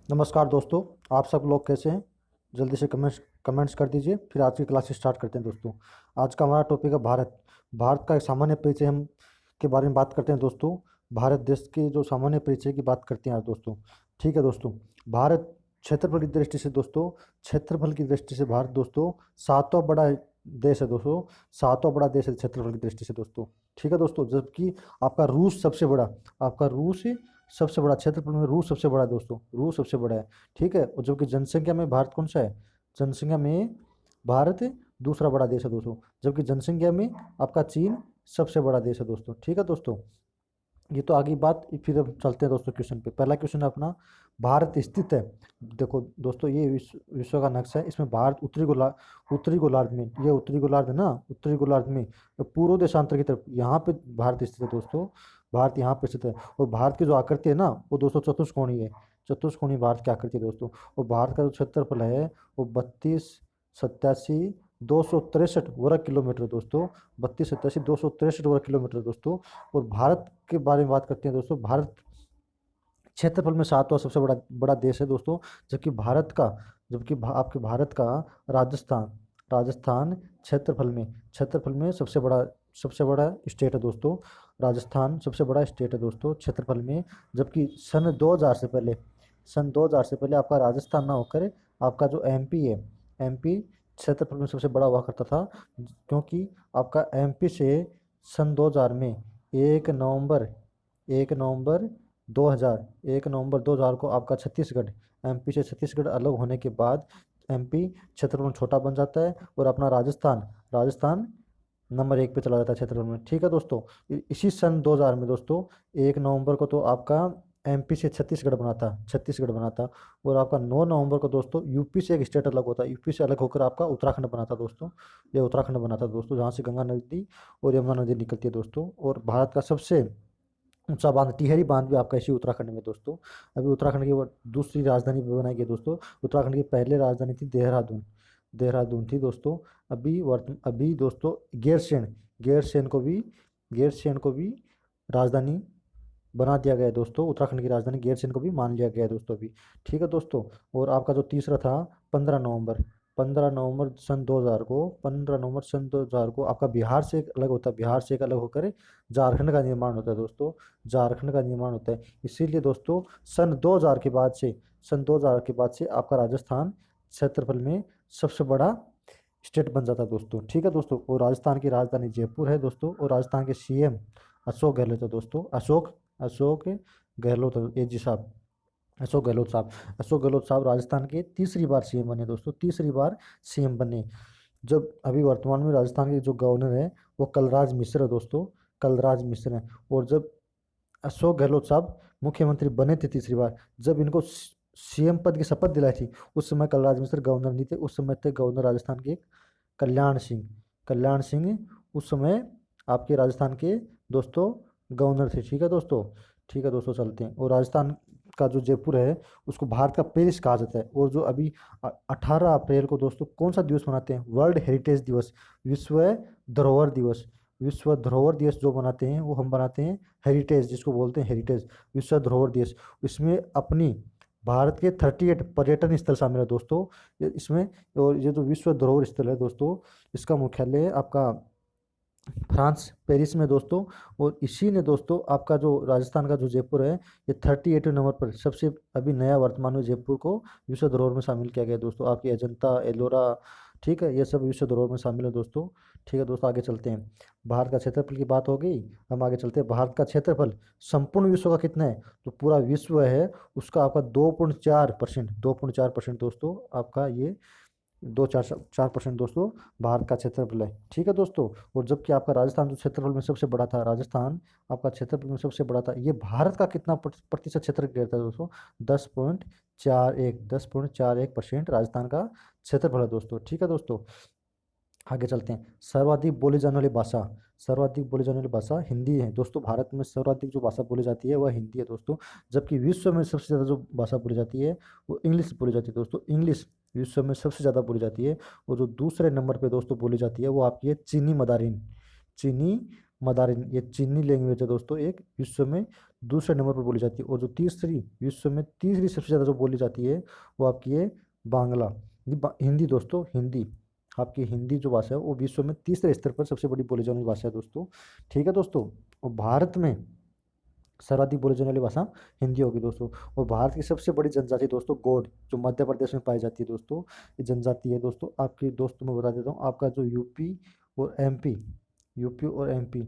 नमस्कार दोस्तों। आप सब लोग कैसे हैं? जल्दी से कमेंट्स कमेंट्स कर दीजिए, फिर आज की क्लास स्टार्ट करते हैं दोस्तों। आज का हमारा टॉपिक है भारत। भारत का एक सामान्य परिचय हम के बारे में बात करते हैं दोस्तों। भारत देश के जो सामान्य परिचय की बात करते हैं आज दोस्तों। ठीक है दोस्तों। भारत क्षेत्रफल की दृष्टि से दोस्तों, क्षेत्रफल की दृष्टि से भारत दोस्तों सातवां बड़ा देश है दोस्तों। सातवां बड़ा देश है क्षेत्रफल की दृष्टि से दोस्तों। ठीक है दोस्तों। जबकि आपका रूस सबसे बड़ा, आपका रूस सबसे बड़ा, क्षेत्रफल में रूस सबसे बड़ा है दोस्तों। रूस सबसे बड़ा है। ठीक है। और जबकि जनसंख्या में भारत कौन सा है? जनसंख्या में भारत दूसरा बड़ा देश है दोस्तों। जबकि जनसंख्या में आपका चीन सबसे बड़ा देश है दोस्तों। ठीक है दोस्तों। ये तो आगे बात। फिर हम चलते हैं दोस्तों क्वेश्चन पे। पहला क्वेश्चन है अपना, भारत स्थित है। देखो दोस्तों, ये विश्व का नक्शा है। इसमें भारत उत्तरी गोलार्ध में, ये उत्तरी गोलार्ध है ना, उत्तरी गोलार्ध में तो पूर्व देशांतर की तरफ यहाँ पे भारत स्थित है दोस्तों। भारत यहाँ पे स्थित है। और भारत की जो आकृति है ना, वो दोस्तों चतुष्कोणीय है। चतुष्कोणीय भारत की आकृति है दोस्तों। और भारत का जो क्षेत्रफल है वो 32,87,263 वर्ग किलोमीटर दोस्तों। 32,87,263 वर्ग किलोमीटर दोस्तों। और भारत के बारे में बात करते हैं दोस्तों। भारत क्षेत्रफल में सातवां सबसे बड़ा बड़ा देश है दोस्तों। जबकि भारत का, आपके भारत का राजस्थान, राजस्थान क्षेत्रफल में सबसे बड़ा स्टेट है दोस्तों। राजस्थान सबसे बड़ा स्टेट है दोस्तों क्षेत्रफल में। जबकि सन 2000 से पहले आपका राजस्थान ना होकर आपका जो एमपी है, एमपी क्षेत्रफल में सबसे बड़ा हुआ करता था। क्योंकि आपका एमपी से सन 2000 में 1 नवंबर 1 नवंबर 2000 1 नवंबर 2000 को आपका छत्तीसगढ़, एमपी से छत्तीसगढ़ अलग होने के बाद एमपी क्षेत्रफल छोटा बन जाता है। और अपना राजस्थान नंबर 1 पे चला जाता है क्षेत्रफल में। ठीक है दोस्तों। इसी सन 2000 में दोस्तों 1 नवंबर को तो आपका एमपी से छत्तीसगढ़ बना था। और आपका 9 नवंबर को दोस्तों यूपी से एक स्टेट अलग होता है। यूपी से अलग होकर आपका उत्तराखंड बना था दोस्तों। ये उत्तराखंड बना था दोस्तों, जहाँ से गंगा नदी और यमुना नदी निकलती है दोस्तों। और भारत का सबसे ऊंचा बांध, टिहरी बांध भी आपका इसी उत्तराखंड में दोस्तों। अभी उत्तराखंड की वो दूसरी राजधानी बनाई गई दोस्तों। उत्तराखंड की पहले राजधानी थी देहरादून, देहरादून थी दोस्तों। अभी दोस्तों गैरसैंण को भी राजधानी बना दिया गया है दोस्तों। उत्तराखंड की राजधानी गैरसैंण को भी मान लिया गया है दोस्तों अभी। ठीक है दोस्तों। और आपका जो तीसरा था, 15 नवंबर 15 नवंबर सन 2000 को आपका बिहार से एक अलग होता है। बिहार से एक अलग होकर झारखंड का निर्माण होता है दोस्तों। झारखंड का निर्माण होता है। इसीलिए दोस्तों सन 2000 के बाद से आपका राजस्थान क्षेत्रफल में सबसे बड़ा स्टेट बन जाता है दोस्तों। ठीक है दोस्तों। और राजस्थान की राजधानी जयपुर है दोस्तों। और राजस्थान के सीएम अशोक गहलोत है दोस्तों। अशोक गहलोत एजी साहब, अशोक गहलोत साहब राजस्थान के तीसरी बार सीएम बने दोस्तों। तीसरी बार सीएम बने। जब अभी वर्तमान में राजस्थान के जो गवर्नर है वो कलराज मिश्र है दोस्तों। कलराज मिश्र हैं। और जब अशोक गहलोत साहब मुख्यमंत्री बने थे तीसरी बार, जब इनको सीएम पद की शपथ दिलाई थी, उस समय कलराज मिश्र गवर्नर नहीं थे। उस समय थे गवर्नर राजस्थान के कल्याण सिंह। कल्याण सिंह उस समय आपके राजस्थान के दोस्तों गवर्नर थे। ठीक है दोस्तों। ठीक है दोस्तों, चलते हैं। और राजस्थान का जो जयपुर है उसको भारत का पेरिस कहा जाता है। और जो अभी 18 अप्रैल को दोस्तों कौन सा दिवस मनाते हैं? वर्ल्ड हेरिटेज दिवस, विश्व धरोहर दिवस। विश्व धरोहर दिवस जो मनाते हैं वो हम बनाते हैं हेरिटेज, जिसको बोलते हैं हेरिटेज, विश्व धरोहर दिवस। इसमें अपनी भारत के 38 पर्यटन स्थल शामिल है दोस्तों। इसमें, और ये जो विश्व धरोहर स्थल है दोस्तों, इसका मुख्यालय आपका फ्रांस पेरिस में दोस्तों। और इसी ने दोस्तों आपका जो राजस्थान का जो जयपुर है, ये 38वें नंबर पर सबसे अभी नया वर्तमान में जयपुर को विश्व धरोहर में शामिल किया गया है दोस्तों। आपकी अजंता एलोरा, ठीक है, ये सब विश्व धरोहर में शामिल है दोस्तों। ठीक है दोस्तों, आगे चलते हैं। भारत का क्षेत्रफल की बात हो गई, हम आगे चलते हैं। भारत का क्षेत्रफल संपूर्ण विश्व का कितना है? तो पूरा विश्व है उसका आपका 2.4% दोस्तों। आपका ये 2.4% दोस्तों भारत का क्षेत्रफल है। ठीक है दोस्तों। और जबकि आपका राजस्थान जो क्षेत्रफल में सबसे बड़ा था, राजस्थान आपका क्षेत्रफल में सबसे बड़ा था, ये भारत का कितना प्रतिशत क्षेत्र घेरता है दोस्तों? 10.41% राजस्थान का क्षेत्रफल है दोस्तों। ठीक है दोस्तों, आगे चलते हैं। सर्वाधिक बोली जाने वाली भाषा हिंदी है दोस्तों। भारत में सर्वाधिक जो भाषा बोली जाती है वह हिंदी है दोस्तों। जबकि विश्व में सबसे ज़्यादा जो भाषा बोली जाती है वो इंग्लिश बोली जाती है दोस्तों। इंग्लिश विश्व में सबसे ज़्यादा बोली जाती है। और जो दूसरे नंबर पे दोस्तों बोली जाती है वो आपकी है चीनी मदारिन। चीनी मदारिन, ये चीनी लैंग्वेज है दोस्तों, एक विश्व में दूसरे नंबर पर बोली जाती है। और जो तीसरी, विश्व में तीसरी सबसे ज़्यादा जो बोली जाती है वो आपकी है बांग्ला, हिंदी दोस्तों, हिंदी। आपकी हिंदी जो भाषा है वो विश्व में तीसरे स्तर पर सबसे बड़ी बोली जाने वाली भाषा है दोस्तों। ठीक है दोस्तों। और भारत में सर्वाधिक बोली जाने वाली भाषा हिंदी होगी दोस्तों। और भारत की सबसे बड़ी जनजाति दोस्तों गौड़, जो मध्य प्रदेश में पाई जाती है दोस्तों, ये जनजाति है दोस्तों। आपकी दोस्तों मैं बता देता हूँ, आपका जो यूपी और एमपी, यूपी और एमपी,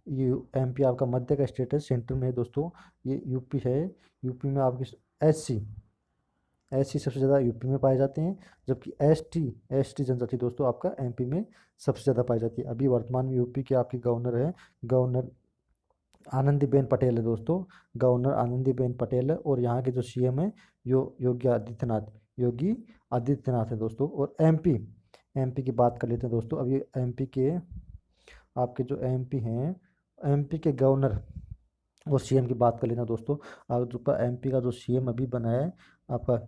ये एमपी आपका मध्य का स्टेट है, सेंटर में है दोस्तों। ये यूपी है, यूपी में आपकी एससी, एससी सबसे ज़्यादा यूपी में पाए जाते हैं, जबकि एसटी, एसटी जनजाति दोस्तों आपका एमपी में सबसे ज़्यादा पाई जाती है। अभी वर्तमान में यूपी के आपके गवर्नर है, गवर्नर आनंदीबेन पटेल है दोस्तों, गवर्नर आनंदीबेन पटेल है। और यहाँ के जो सीएम है योगी आदित्यनाथ, योगी आदित्यनाथ है दोस्तों। और एमपी, एमपी की बात कर लेते हैं दोस्तों। अभी एमपी के आपके जो एमपी हैं, एमपी के गवर्नर और सीएम की बात कर लेना दोस्तों। आप जो एमपी का जो सीएम अभी बना है आपका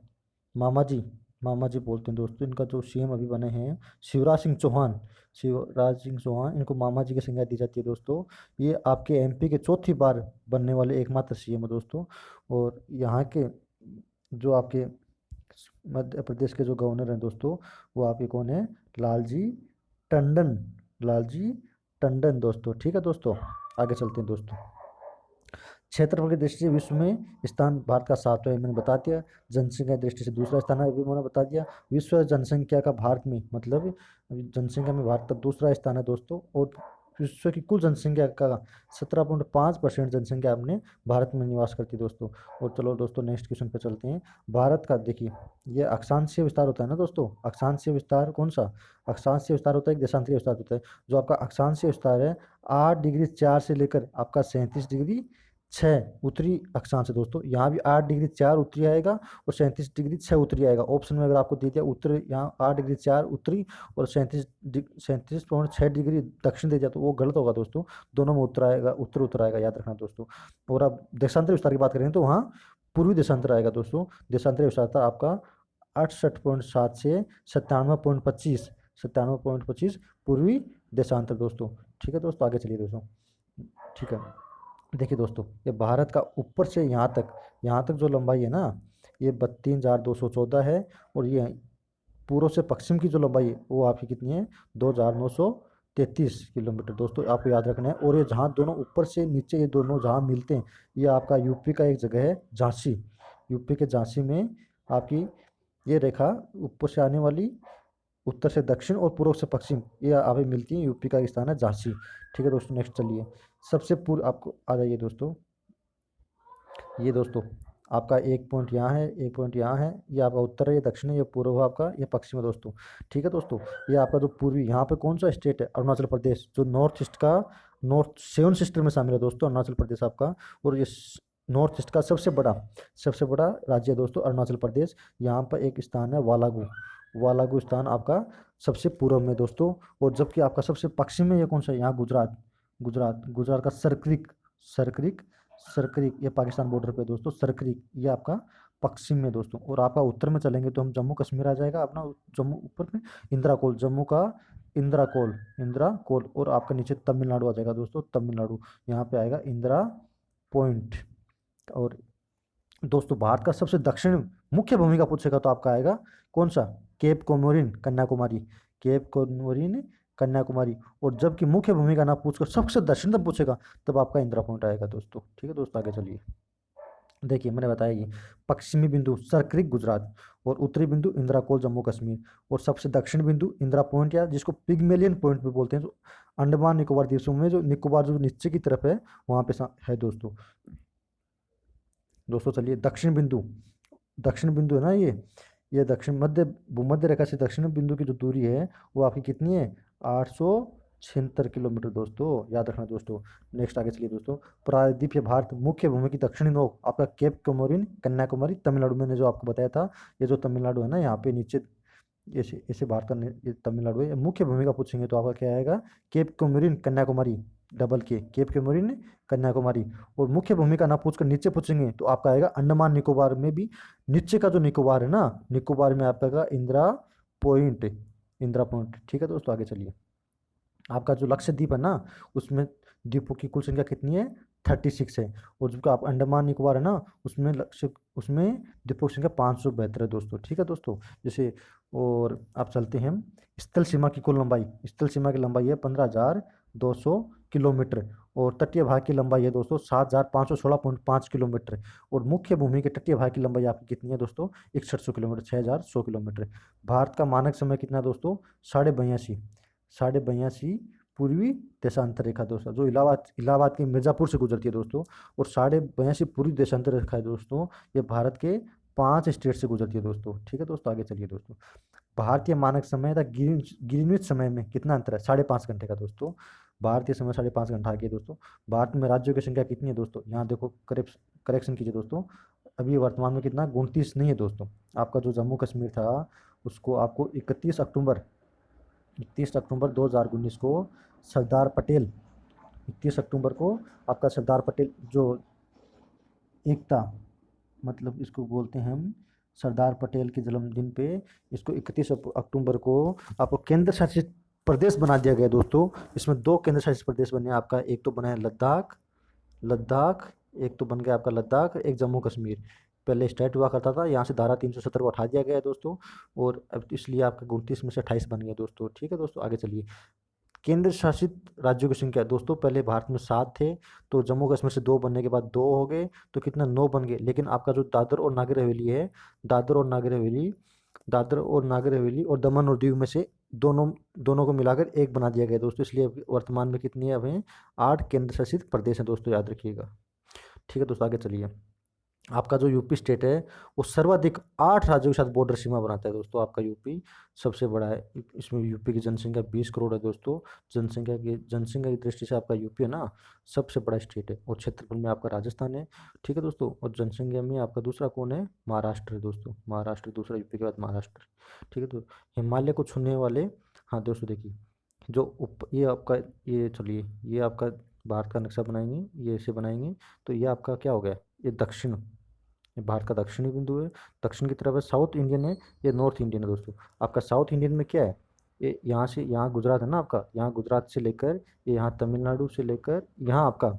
मामा जी, मामा जी बोलते हैं दोस्तों, इनका जो सीएम अभी बने हैं शिवराज सिंह चौहान, शिवराज सिंह चौहान, इनको मामा जी की संज्ञा दी जाती है दोस्तों। ये आपके एमपी के चौथी बार बनने वाले एकमात्र सीएम है दोस्तों। और यहाँ के जो आपके मध्य प्रदेश के जो गवर्नर हैं दोस्तों, वो आपके कौन है, लालजी टंडन, लालजी टंडन दोस्तों। ठीक है दोस्तों, आगे चलते हैं दोस्तों। क्षेत्रफल की दृष्टि से विश्व में स्थान भारत का 7वां है, मैंने बता दिया। जनसंख्या की दृष्टि से दूसरा स्थान है, अभी मैंने बता दिया। विश्व जनसंख्या का भारत में, मतलब जनसंख्या में भारत का दूसरा स्थान है दोस्तों। और विश्व की कुल जनसंख्या का 17.5% जनसंख्या अपने भारत में निवास करती है दोस्तों। और चलो दोस्तों नेक्स्ट क्वेश्चन पर चलते हैं। भारत का देखिए, ये अक्षांशीय विस्तार होता है ना दोस्तों, अक्षांशीय विस्तार कौन सा, अक्षांशीय विस्तार होता है, एक देशांतरीय विस्तार होता है। जो आपका अक्षांशीय विस्तार है 8 डिग्री 4 से लेकर आपका 37 डिग्री 6 उत्तरी अक्षांश है दोस्तों। यहाँ भी 8 डिग्री 4 उत्तरी आएगा और 37 डिग्री 6 उत्तरी आएगा। ऑप्शन में अगर आपको दे दिया उत्तर, यहाँ 8 डिग्री 4 उत्तरी और 37.6 डिग्री दक्षिण दे दिया तो वो गलत होगा दोस्तों। दोनों में उत्तर आएगा, उत्तर उत्तर आएगा, याद रखना दोस्तों। और अब देशांतरी विस्तार की बात करें तो वहाँ पूर्वी देशांतर आएगा दोस्तों। देशांतरी विस्तार था आपका 68.7 से 97.25, 97.25 पूर्वी देशांतर दोस्तों। ठीक है दोस्तों, आगे चलिए दोस्तों। ठीक है, देखिए दोस्तों, ये भारत का ऊपर से यहाँ तक जो लंबाई है ना, ये 32,214 है। और ये पूर्व से पश्चिम की जो लंबाई है वो आपकी कितनी है, 2,933 किलोमीटर दोस्तों, आपको याद रखना है। और ये जहाँ दोनों ऊपर से नीचे, ये दोनों जहाँ मिलते हैं, ये आपका यूपी का एक जगह है झांसी, यूपी के झांसी में आपकी ये रेखा ऊपर से आने वाली, उत्तर से दक्षिण और पूर्व से पश्चिम, ये अभी मिलती है, यूपी का एक स्थान है झांसी। ठीक है दोस्तों, नेक्स्ट चलिए। सबसे पूर्व आपको आ जाइए दोस्तों, ये दोस्तों आपका एक पॉइंट यहाँ है, एक पॉइंट यहाँ है, ये आपका उत्तर है, ये दक्षिण है, ये पूर्व है आपका, ये पश्चिम है दोस्तों। ठीक है दोस्तों, ये आपका जो पूर्वी, यहाँ पे कौन सा स्टेट है, अरुणाचल प्रदेश, जो नॉर्थ ईस्ट का, नॉर्थ 7 सिस्टर में शामिल है दोस्तों अरुणाचल प्रदेश आपका। और ये नॉर्थ ईस्ट का सबसे बड़ा राज्य है दोस्तों अरुणाचल प्रदेश। यहाँ पर एक स्थान है वालागू, वालागू स्थान आपका सबसे पूर्व में दोस्तों। और जबकि आपका सबसे पश्चिम में ये कौन सा है, यहाँ गुजरात, गुजरात का सरक्रिक, सरक्रिक, सरक्रिक, ये पाकिस्तान बॉर्डर पे दोस्तों, सरक्रिक ये आपका पश्चिम में दोस्तों। और आपका उत्तर में चलेंगे तो हम जम्मू कश्मीर आ जाएगा अपना, जम्मू ऊपर में इंदिरा कोल, जम्मू का इंदिरा कोल। और आपका नीचे तमिलनाडु आ जाएगा दोस्तों, तमिलनाडु, यहाँ पे आएगा इंदिरा पॉइंट। और दोस्तों भारत का सबसे दक्षिण मुख्य भूमिका पूछेगा तो आपका आएगा कौन सा, Cape Comorin Kanyakumari, Cape Comorin Kanyakumari. और जबकि मुख्य भूमिका ना पूछकर सबसे दक्षिणतम पूछेगा तब आपका इंदिरा पॉइंट आएगा दोस्तों। ठीक है दोस्तों, आगे चलिए। देखिए मैंने बताया कि पश्चिमी बिंदु सरक्रिक गुजरात, और उत्तरी बिंदु इंदिरा कोल जम्मू कश्मीर, और सबसे दक्षिण बिंदु इंदिरा पॉइंट, या जिसको पिगमेलियन पॉइंट भी बोलते हैं, जो अंडमान निकोबार द्वीपों में, जो निकोबार जो नीचे की तरफ है वहाँ पे है दोस्तों। दोस्तों चलिए, दक्षिण बिंदु है ना, ये दक्षिण मध्य भूमध्य रेखा से दक्षिण बिंदु की जो दूरी है वो आपकी कितनी है, 876 किलोमीटर दोस्तों, याद रखना दोस्तों। नेक्स्ट आगे चलिए दोस्तों। प्रायद्वीपीय भारत मुख्य भूमि की दक्षिणी नोक आपका केप कोमोरिन कन्याकुमारी तमिलनाडु, मैंने जो आपको बताया था, ये जो तमिलनाडु है ना, यहाँ पे नीचे ऐसे ऐसे भारत का ये तमिलनाडु है। मुख्य भूमिका पूछेंगे तो आपका क्या आएगा, केप कोमोरिन कन्याकुमारी, डबल के, केप कोमोरिन कन्याकुमारी। और मुख्य भूमिका ना पूछकर नीचे पूछेंगे तो आपका आएगा अंडमान निकोबार में भी नीचे का जो निकोबार है ना, निकोबार में आपका आएगा इंदिरा पॉइंट, इंदिरा पॉइंट। ठीक है दोस्तों, आगे चलिए। आपका जो लक्षद्वीप है ना, उसमें द्वीपों की कुल संख्या कितनी है? 36 है। और जो आप अंडमान निकोबार है ना, उसमें द्वीपों की संख्या 572 है दोस्तों। ठीक है दोस्तों। जैसे और आप चलते हैं स्थल सीमा की कुल लंबाई। स्थल सीमा की लंबाई है 15,200 किलोमीटर। और तटीय भाग की लंबाई है दोस्तों 7,516.5 किलोमीटर। और मुख्य भूमि के तटीय भाग की लंबाई आपकी कितनी है दोस्तों? 6100 किलोमीटर, 6100 किलोमीटर। भारत का मानक समय कितना है दोस्तों? 82.5 पूर्वी देशांतर रेखा दोस्तों, जो इलाहाबाद के मिर्जापुर से गुजरती है दोस्तों। और 82.5 पूर्वी देशांतर रेखा है दोस्तों, ये भारत के 5 स्टेट से गुजरती है दोस्तों। ठीक है दोस्तों, आगे चलिए दोस्तों। भारतीय मानक समय तथा ग्रीनविच समय में कितना अंतर है? 5.5 घंटे का दोस्तों। भारतीय समय 5.5 घंटा आगे दोस्तों। भारत में राज्यों की संख्या कितनी है दोस्तों? यहाँ देखो, करेक्शन कीजिए दोस्तों। अभी वर्तमान में कितना? 29 नहीं है दोस्तों। आपका जो जम्मू कश्मीर था, उसको आपको 31 अक्टूबर 2019 को सरदार पटेल 31 अक्टूबर को आपका सरदार पटेल जो एकता, मतलब इसको बोलते हैं हम सरदार पटेल के जन्मदिन पे, इसको 31 अक्टूबर को आपको केंद्र शासित प्रदेश बना दिया गया दोस्तों। इसमें 2 केंद्र शासित प्रदेश बने आपका, एक तो बना है लद्दाख लद्दाख एक तो बन गया आपका लद्दाख, एक जम्मू कश्मीर। पहले स्टेट हुआ करता था, यहाँ से धारा 370 को हटा दिया गया है दोस्तों। और अब इसलिए आपका 29 में से 28 बन गया दोस्तों। ठीक है दोस्तों, आगे चलिए। केंद्र शासित राज्यों की संख्या दोस्तों, पहले भारत में 7 थे, तो जम्मू कश्मीर से 2 बनने के बाद 2 हो गए, तो कितना? 9 बन गए। लेकिन आपका जो दादर और नागर हवेली है, दादर और नागर हवेली दादर और नागर हवेली और दमन और दीव में से दोनों दोनों को मिलाकर एक बना दिया गया दोस्तों। इसलिए वर्तमान में कितनी है? अभी 8 केंद्र शासित प्रदेश हैं दोस्तों, याद रखिएगा। ठीक है दोस्तों, आगे चलिए। आपका जो यूपी स्टेट है, वो सर्वाधिक 8 राज्यों के साथ बॉर्डर सीमा बनाता है दोस्तों। आपका यूपी सबसे बड़ा है। इसमें यूपी की जनसंख्या 20 करोड़ है दोस्तों। जनसंख्या की दृष्टि से आपका यूपी है ना, सबसे बड़ा स्टेट है। और क्षेत्रफल में आपका राजस्थान है। ठीक है दोस्तों। और जनसंख्या में आपका दूसरा कौन है? महाराष्ट्र है दोस्तों। महाराष्ट्र दूसरा, यूपी के बाद महाराष्ट्र। ठीक है। तो हिमालय को छूने वाले, हाँ दोस्तों देखिए, ये आपका, ये चलिए, ये आपका भारत का नक्शा बनाएंगे, ये ऐसे बनाएंगे, तो ये आपका क्या हो गया? ये दक्षिण, ये भारत का दक्षिणी बिंदु है। दक्षिण की तरफ है, साउथ इंडियन है, ये नॉर्थ इंडियन है दोस्तों। आपका साउथ इंडियन में क्या है? ये यहाँ से, यहाँ गुजरात है ना आपका, यहाँ गुजरात से लेकर ये यहाँ तमिलनाडु से लेकर यहाँ आपका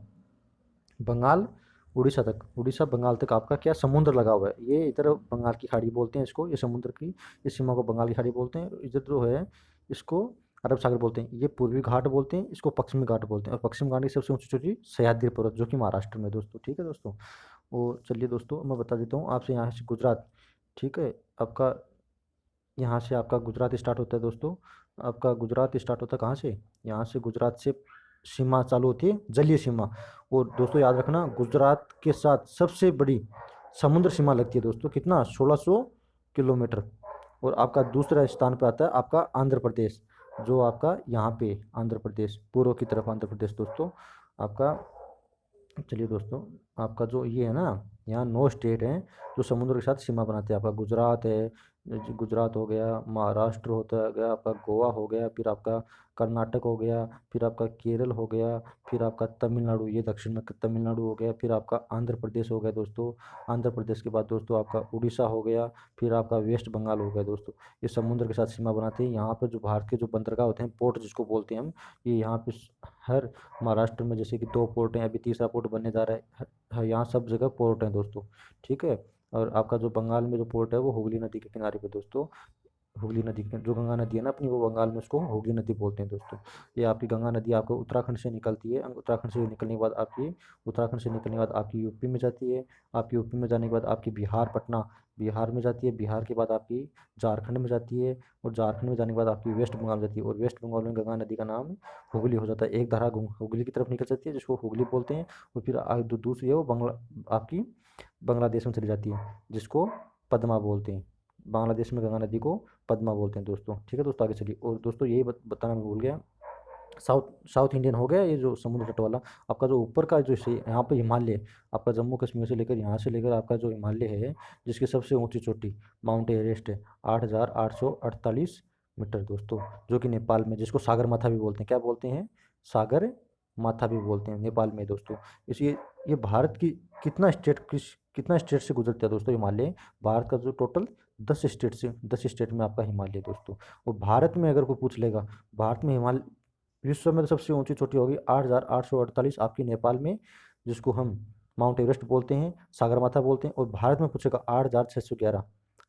बंगाल, उड़ीसा तक, उड़ीसा बंगाल तक आपका क्या? समुद्र लगा हुआ है। ये इधर बंगाल की खाड़ी बोलते हैं इसको, ये समुद्र की इस सीमा को बंगाल की खाड़ी बोलते हैं। इधर जो है इसको अरब सागर बोलते हैं। ये पूर्वी घाट बोलते हैं, इसको पश्चिमी घाट बोलते हैं। और पश्चिम घाट की सबसे ऊंची चोटी सह्याद्री पर्वत, जो कि महाराष्ट्र में दोस्तों। ठीक है दोस्तों। और चलिए दोस्तों, मैं बता देता हूँ आपसे, यहाँ से गुजरात, ठीक है आपका, यहाँ से आपका गुजरात स्टार्ट होता है दोस्तों। आपका गुजरात स्टार्ट होता है कहाँ से? यहाँ से गुजरात से सीमा चालू होती है, जलीय सीमा। और दोस्तों याद रखना, गुजरात के साथ सबसे बड़ी समुद्र सीमा लगती है दोस्तों। कितना? 1600 किलोमीटर। और आपका दूसरा स्थान पे आता है आपका आंध्र प्रदेश, जो आपका यहाँ पे आंध्र प्रदेश, पूर्व की तरफ आंध्र प्रदेश दोस्तों आपका। चलिए दोस्तों, आपका जो ये है ना, यहाँ 9 स्टेट हैं जो समुद्र के साथ सीमा बनाते हैं। आपका गुजरात है, गुजरात हो गया, महाराष्ट्र होता गया, आपका गोवा हो गया, फिर आपका कर्नाटक हो गया, फिर आपका केरल हो गया, फिर आपका तमिलनाडु, ये दक्षिण में तमिलनाडु हो गया, फिर आपका आंध्र प्रदेश हो गया दोस्तों। आंध्र प्रदेश के बाद दोस्तों आपका उड़ीसा हो गया, फिर आपका वेस्ट बंगाल हो गया दोस्तों। ये समुद्र के साथ सीमा बनाते हैं। यहाँ पर जो भारत के जो बंदरगाह होते हैं, पोर्ट जिसको बोलते हैं हम, ये यहाँ पे हर महाराष्ट्र में जैसे कि 2 पोर्ट हैं, अभी तीसरा पोर्ट बनने जा रहा है। यहाँ सब जगह पोर्ट हैं दोस्तों। ठीक है। और आपका जो बंगाल में जो पोर्ट है, वो हुगली नदी के किनारे पे दोस्तों। हुगली नदी जो गंगा नदी है ना अपनी, वो बंगाल में उसको हुगली नदी बोलते हैं दोस्तों। ये आपकी गंगा नदी आपको उत्तराखंड से निकलती है। उत्तराखंड से निकलने के बाद आपकी यूपी में जाती है। आपकी यूपी में जाने के बाद आपकी बिहार, पटना बिहार में जाती है। बिहार के बाद आपकी झारखंड में जाती है। और झारखंड में जाने के बाद आपकी वेस्ट बंगाल में जाती है। और वेस्ट बंगाल में गंगा नदी का नाम हुगली हो जाता है। एक धारा हुगली की तरफ निकल जाती है, जिसको हुगली बोलते हैं। और फिर दूसरी है वो आपकी बांग्लादेश में चली जाती है, जिसको पद्मा बोलते हैं। बांग्लादेश में गंगा नदी को पद्मा बोलते हैं दोस्तों। ठीक है दोस्तों, आगे चलिए। और दोस्तों यही बताना मैं भूल गया, साउथ इंडियन हो गया, ये जो समुद्र तट वाला। आपका जो ऊपर का जो यहाँ पे हिमालय, आपका जम्मू कश्मीर से लेकर यहाँ से लेकर आपका जो हिमालय है, जिसकी सबसे ऊंची चोटी माउंट एवरेस्ट है, 8,848 मीटर दोस्तों, जो कि नेपाल में, जिसको सागर माथा भी बोलते हैं। क्या बोलते हैं? सागर माथा भी बोलते हैं, नेपाल में दोस्तों। इसलिए ये भारत की कितना स्टेट से गुजरता है दोस्तों हिमालय? भारत का जो टोटल 10 स्टेट में आपका हिमालय दोस्तों। और भारत में अगर कोई पूछ लेगा, भारत में हिमालय विश्व में तो सबसे ऊंची चोटी होगी 8,848 आपकी नेपाल में, जिसको हम माउंट एवरेस्ट बोलते हैं, सागरमाथा बोलते हैं। और भारत में पूछेगा 8,611,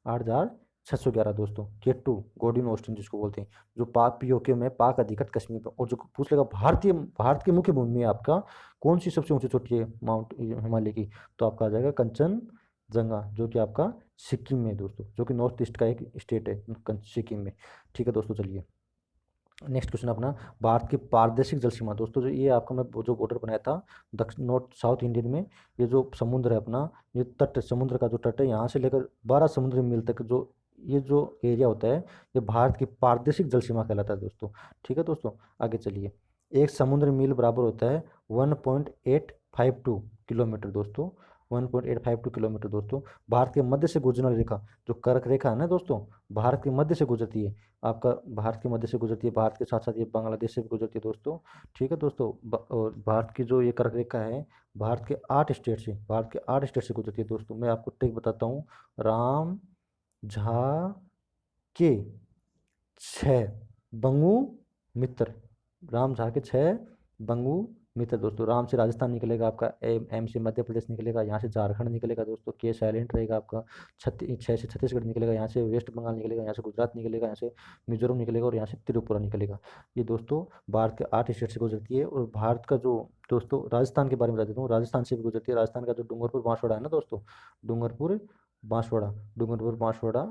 8,611 दोस्तों, केटू गॉर्डन ऑस्टिन जिसको बोलते हैं, जो पाक पीओके में पाक अधिकृत कश्मीर पर। और जो पूछ लेगा भारत की मुख्य भूमि में आपका कौन सी सबसे ऊंची चोटी है माउंट हिमालय की, तो आपका आ जाएगा कंचनजंगा, जो कि आपका सिक्किम में है दोस्तों, जो कि नॉर्थ ईस्ट का एक स्टेट है सिक्किम में। ठीक है दोस्तों, चलिए नेक्स्ट क्वेश्चन अपना, भारत की पारदर्शिक जल सीमा दोस्तों, जो ये आपका मैं जो बॉर्डर बनाया था दक्षिण नॉर्थ साउथ इंडियन में, ये जो समुद्र है अपना, ये तट समुद्र का जो तट है यहाँ से लेकर 12 समुद्री मील तक जो ये जो एरिया होता है, ये भारत की पारदर्शिक जल सीमा कहलाता है दोस्तों। ठीक है दोस्तों, आगे चलिए। एक समुद्री मील बराबर होता है 1.852 किलोमीटर दोस्तों, 1.852 किलोमीटर दोस्तों। भारत के मध्य से गुजरने वाली रेखा, जो कर्क रेखा है ना दोस्तों, भारत के मध्य से गुजरती है, आपका भारत के मध्य से गुजरती है, भारत के साथ साथ ये बांग्लादेश से भी गुजरती है दोस्तों। ठीक है दोस्तों, और भारत की जो ये कर्क रेखा है, भारत के 8 स्टेट से गुजरती है दोस्तों। मैं आपको ट्रिक बताता हूँ, राम झा के 6 बंगु मित्र, राम झा के 6 बंगु मित्र दोस्तों। राम से राजस्थान निकलेगा आपका, एम से मध्य प्रदेश निकलेगा, यहाँ से झारखंड निकलेगा दोस्तों, के साइलेंट रहेगा आपका, 6 से छत्तीसगढ़ निकलेगा, यहाँ से वेस्ट बंगाल निकलेगा, यहाँ से गुजरात निकलेगा, यहाँ से मिजोरम निकलेगा, और यहाँ से त्रिपुरा निकलेगा। ये दोस्तों भारत के 8 स्टेट से गुजरती है। और भारत का जो दोस्तों राजस्थान के बारे में बता देता हूँ, राजस्थान से भी गुजरती है। राजस्थान का जो डूंगरपुर बांसवाड़ा है ना दोस्तों, डूंगरपुर बांसवाड़ा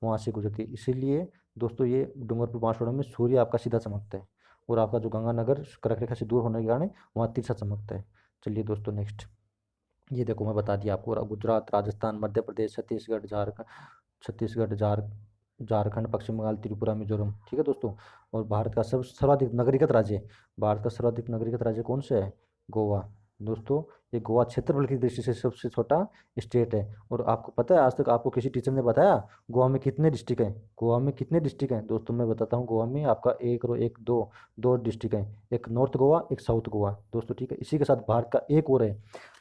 वहाँ से गुजरती है। इसीलिए दोस्तों ये डूंगरपुर बांसवाड़ा में सूर्य आपका सीधा चमकता है, और आपका जो गंगानगर कर्क रेखा से दूर होने के कारण वहाँ तिरछा चमकता है। चलिए दोस्तों नेक्स्ट, ये देखो मैं बता दिया आपको, गुजरात, राजस्थान, मध्य प्रदेश, झारखंड, पश्चिम बंगाल, त्रिपुरा, मिजोरम। ठीक है दोस्तों, और भारत का सर्वाधिक नगरीकृत राज्य, भारत का सर्वाधिक नगरीकृत राज्य कौन सा है, गोवा दोस्तों। ये गोवा क्षेत्रफल की दृष्टि से सबसे छोटा स्टेट है। और आपको पता है, आज तक आपको किसी टीचर ने बताया गोवा में कितने डिस्ट्रिक्ट हैं, गोवा में कितने डिस्ट्रिक्ट हैं दोस्तों, मैं बताता हूँ। गोवा में आपका एक दो डिस्ट्रिक्ट हैं, एक नॉर्थ गोवा, एक साउथ गोवा दोस्तों। ठीक है, इसी के साथ भारत का एक और है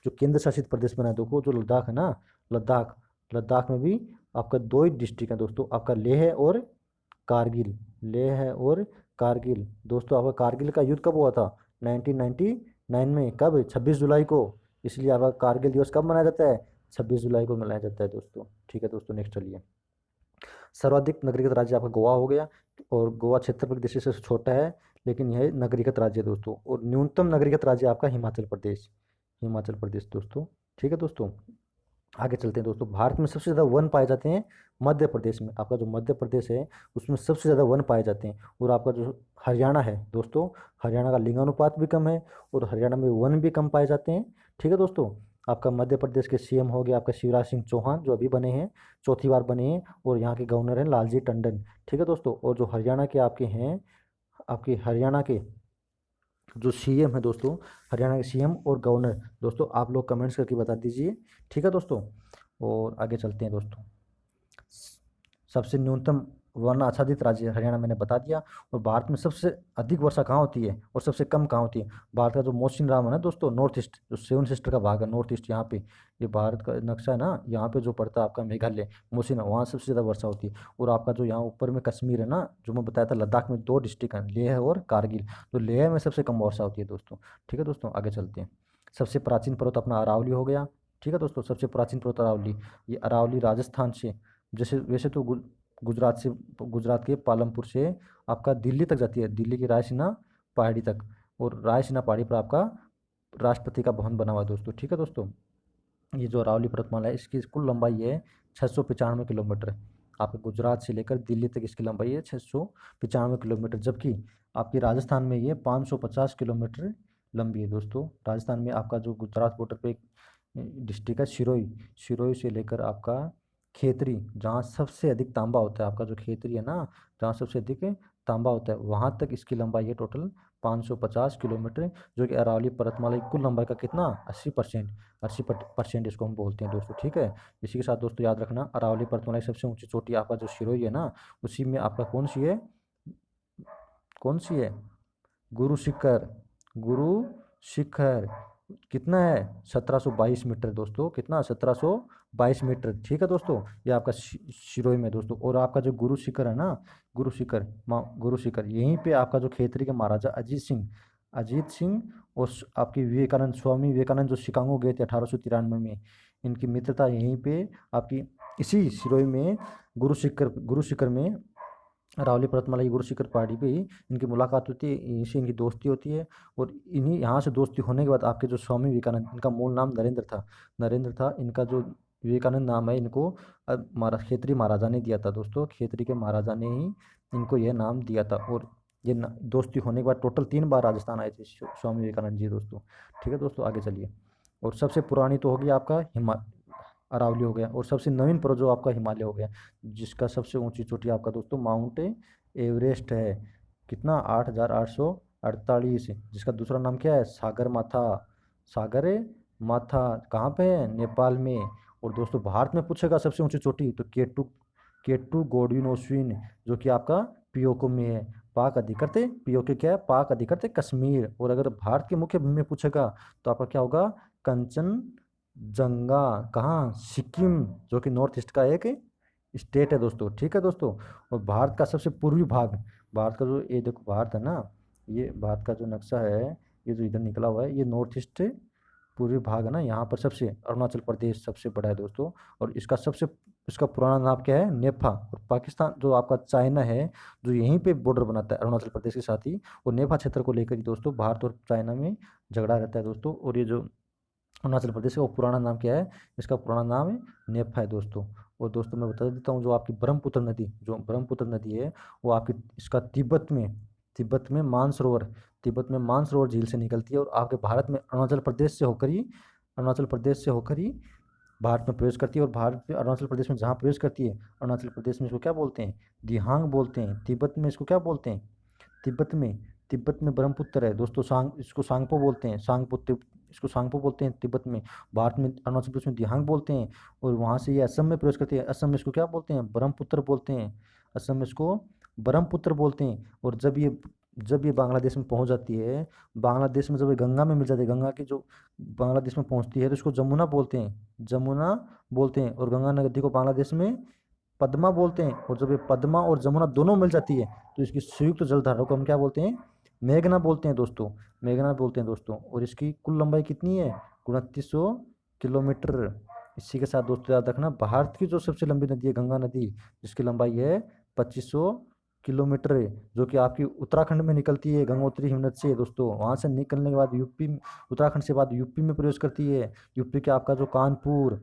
जो केंद्र शासित प्रदेश बना है, देखो जो लद्दाख है ना, लद्दाख, लद्दाख में भी आपका 2 ही डिस्ट्रिक्ट हैं दोस्तों, आपका लेह है और कारगिल दोस्तों। आपका कारगिल का युद्ध कब हुआ था, 1999 में, कब, 26 जुलाई को। इसलिए आपका कारगिल दिवस कब मनाया जाता है, 26 जुलाई को मनाया जाता है दोस्तों। ठीक है दोस्तों, नेक्स्ट चलिए। सर्वाधिक नगरीकृत राज्य आपका गोवा हो गया, और गोवा क्षेत्रफल की दृष्टि से छोटा है, लेकिन यह नगरीकृत राज्य है दोस्तों। और न्यूनतम नगरीकृत राज्य आपका हिमाचल प्रदेश दोस्तों। ठीक है दोस्तों, आगे चलते हैं दोस्तों। भारत में सबसे ज़्यादा वन पाए जाते हैं मध्य प्रदेश में, आपका जो मध्य प्रदेश है उसमें सबसे ज़्यादा वन पाए जाते हैं। और आपका जो हरियाणा है दोस्तों, हरियाणा का लिंगानुपात भी कम है, और हरियाणा में वन भी कम पाए जाते हैं। ठीक है दोस्तों, आपका मध्य प्रदेश के सीएम हो गया आपका शिवराज सिंह चौहान, जो अभी बने हैं, चौथी बार बने हैं, और यहाँ के गवर्नर हैं लालजी टंडन। ठीक है दोस्तों, और जो हरियाणा के आपके हैं, आपके हरियाणा के जो सीएम है दोस्तों, हरियाणा के सीएम और गवर्नर दोस्तों, आप लोग कमेंट्स करके बता दीजिए। ठीक है दोस्तों, और आगे चलते हैं दोस्तों। सबसे न्यूनतम वन आच्छादित राज्य हरियाणा मैंने बता दिया। और भारत में सबसे अधिक वर्षा कहाँ होती है और सबसे कम कहाँ होती है, भारत का जो मौसिन राम है ना दोस्तों, नॉर्थ ईस्ट, जो 7 सिस्टर का भाग है नॉर्थ ईस्ट, यहाँ पे ये भारत का नक्शा है ना, यहाँ पे जो पड़ता है आपका मेघालय, मौसिन, वहाँ सबसे ज़्यादा वर्षा होती है। और आपका जो यहाँ ऊपर में कश्मीर है ना, जो मैं बताया था, लद्दाख में 2 डिस्ट्रिक्ट हैं, लेह और कारगिल, तो लेह में सबसे कम वर्षा होती है दोस्तों। ठीक है दोस्तों, आगे चलते हैं। सबसे प्राचीन पर्वत अपना अरावली हो गया। ठीक है दोस्तों, सबसे प्राचीन पर्वत अरावली, ये अरावली राजस्थान से, जैसे वैसे तो गुजरात के पालमपुर से आपका दिल्ली तक जाती है, दिल्ली की रायसीना पहाड़ी तक, और रायसीना पहाड़ी पर आपका राष्ट्रपति का भवन बना हुआ है दोस्तों। ठीक है दोस्तों, ये जो अरावली पर्वतमाला है इसकी कुल लंबाई है 695 किलोमीटर। आपके गुजरात से लेकर दिल्ली तक इसकी लंबाई है 695 किलोमीटर, जबकि आपकी राजस्थान में ये 550 किलोमीटर लंबी है दोस्तों। राजस्थान में आपका जो गुजरात बॉर्डर पे एक डिस्ट्रिक्ट है सिरोही से लेकर आपका खेतरी, जहाँ सबसे अधिक तांबा होता है, आपका जो खेतरी है ना, जहाँ सबसे अधिक तांबा होता है, वहाँ तक इसकी लंबाई है टोटल 550 किलोमीटर, जो कि अरावली पर्वतमाला की कुल लंबाई का कितना, 80% इसको हम बोलते हैं दोस्तों। ठीक है, इसी के साथ दोस्तों याद रखना, अरावली पर्वतमाला की सबसे ऊंची चोटी आपका जो सिरोही है ना, उसी में आपका कौन सी है, गुरु शिखर, गुरु शिखर कितना है 1722 मीटर दोस्तों, कितना 1722 मीटर। ठीक है दोस्तों, ये आपका शिरोई में दोस्तों। और आपका जो गुरु शिखर है ना, गुरु शिखर, गुरु शिखर, यहीं पे आपका जो खेतरी के महाराजा अजीत सिंह और आपकी विवेकानंद, स्वामी विवेकानंद जो शिकागो गए थे 1893 में, इनकी मित्रता यहीं पे आपकी इसी सिरोही में गुरु शिखर में रावली पर्वतमाला की गुरु शिखर पहाड़ी पे ही इनकी मुलाकात होती है, यहीं से इनकी दोस्ती होती है। और इन्हीं यहाँ से दोस्ती होने के बाद आपके जो स्वामी विवेकानंद, इनका मूल नाम नरेंद्र था, इनका जो विवेकानंद नाम है इनको खेतरी महाराजा ने दिया था दोस्तों, खेतरी के महाराजा ने ही इनको यह नाम दिया था। और ये दोस्ती होने के बाद टोटल 3 बार राजस्थान आए थे स्वामी विवेकानंद जी दोस्तों। ठीक है दोस्तों, आगे चलिए। और सबसे पुरानी तो होगी आपका अरावली हो गया, और सबसे नवीन पर्वत जो आपका हिमालय हो गया, जिसका सबसे ऊंची चोटी आपका दोस्तों माउंट एवरेस्ट है। कितना 8848, जिसका दूसरा नाम क्या है सागर माथा कहाँ पे है, नेपाल में। और दोस्तों भारत में पूछेगा सबसे ऊंची चोटी तो केटू गोडविनोस्विन, जो कि आपका पीओके में है। पाक अधिकृत पीओके क्या है, पाक अधिकृत कश्मीर। और अगर भारत के मुख्य भूमि में पूछेगा तो आपका क्या होगा, कंचनजंगा, कहाँ, सिक्किम, जो कि नॉर्थ ईस्ट का एक स्टेट है दोस्तों। ठीक है दोस्तों। और भारत का सबसे पूर्वी भाग, भारत का जो ये देखो भारत है ना, ये भारत का जो नक्शा है, ये जो इधर निकला हुआ है, ये नॉर्थ ईस्ट पूर्वी भाग है ना, यहाँ पर सबसे अरुणाचल प्रदेश सबसे बड़ा है दोस्तों। और इसका पुराना नाम क्या है, नेफा। और पाकिस्तान जो आपका चाइना है, जो यहीं पे बॉर्डर बनाता है अरुणाचल प्रदेश के साथ ही, और नेफा क्षेत्र को लेकर ही दोस्तों भारत और चाइना में झगड़ा रहता है दोस्तों। और ये जो अरुणाचल प्रदेश का वो पुराना नाम क्या है, इसका पुराना नाम है नेफा है दोस्तों। और दोस्तों मैं बता देता हूँ, जो आपकी ब्रह्मपुत्र नदी है, वो आपकी इसका तिब्बत में मानसरोवर झील से निकलती है, और आपके भारत में अरुणाचल प्रदेश से होकर ही भारत में प्रवेश करती है। और भारत में अरुणाचल प्रदेश में जहाँ प्रवेश करती है, अरुणाचल प्रदेश में इसको क्या बोलते हैं, दिहांग बोलते हैं। तिब्बत में इसको क्या बोलते हैं, तिब्बत में ब्रह्मपुत्र है दोस्तों, इसको सांगपो बोलते हैं, इसको सांगपो बोलते हैं तिब्बत में। भारत में अरुणाचल प्रदेश में दिहांग बोलते हैं। और वहाँ से ये असम में प्रवेश करती है, असम में इसको क्या बोलते हैं, ब्रह्मपुत्र बोलते हैं, असम में इसको ब्रह्मपुत्र बोलते हैं। और जब ये बांग्लादेश में पहुंच जाती है, बांग्लादेश में जब ये गंगा में मिल जाती है, गंगा की जो बांग्लादेश में पहुंचती है, तो इसको जमुना बोलते हैं। और गंगा नदी को बांग्लादेश में पद्मा बोलते हैं। और जब ये पद्मा और जमुना दोनों मिल जाती है, तो इसकी संयुक्त जलधारा को हम क्या बोलते हैं, मेघना बोलते हैं दोस्तों। और इसकी कुल लंबाई कितनी है, 2900 किलोमीटर। इसी के साथ दोस्तों याद रखना, भारत की जो सबसे लंबी नदी है गंगा नदी, जिसकी लंबाई है 2500 किलोमीटर है, जो कि आपकी उत्तराखंड में निकलती है गंगोत्री हिमनद से दोस्तों। वहाँ से निकलने के बाद उत्तराखंड से बाद यूपी में प्रवेश करती है। यूपी के आपका जो कानपुर,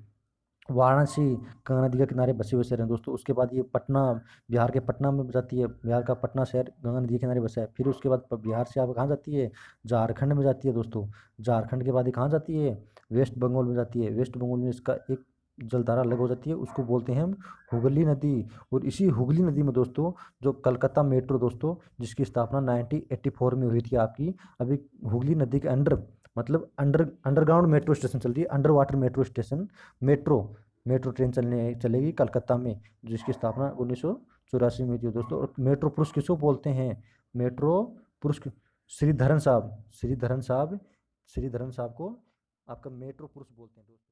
वाराणसी, गंगा नदी के किनारे बसे हुए शहर हैं दोस्तों। उसके बाद ये पटना, बिहार के पटना में जाती है, बिहार का पटना शहर गंगा नदी के किनारे बसा है। फिर उसके बाद बिहार से आप कहाँ जाती है, झारखंड में जाती है दोस्तों। झारखंड के बाद ये कहाँ जाती है, वेस्ट बंगाल में जाती है। वेस्ट बंगाल में इसका एक जलधारा अलग हो जाती है, उसको बोलते हैं हम हुगली नदी। और इसी हुगली नदी में दोस्तों जो कलकत्ता मेट्रो दोस्तों, जिसकी स्थापना 1984 में हुई थी आपकी, अभी हुगली नदी के मतलब अंडरग्राउंड मेट्रो स्टेशन चल रही है, under water metro station, metro train चलेगी कलकत्ता में, जिसकी स्थापना 1984 में हुई थी दोस्तों। और मेट्रो पुरुष किसको बोलते हैं, मेट्रो पुरुष श्रीधरन साहब को आपका मेट्रो पुरुष बोलते हैं दोस्तों।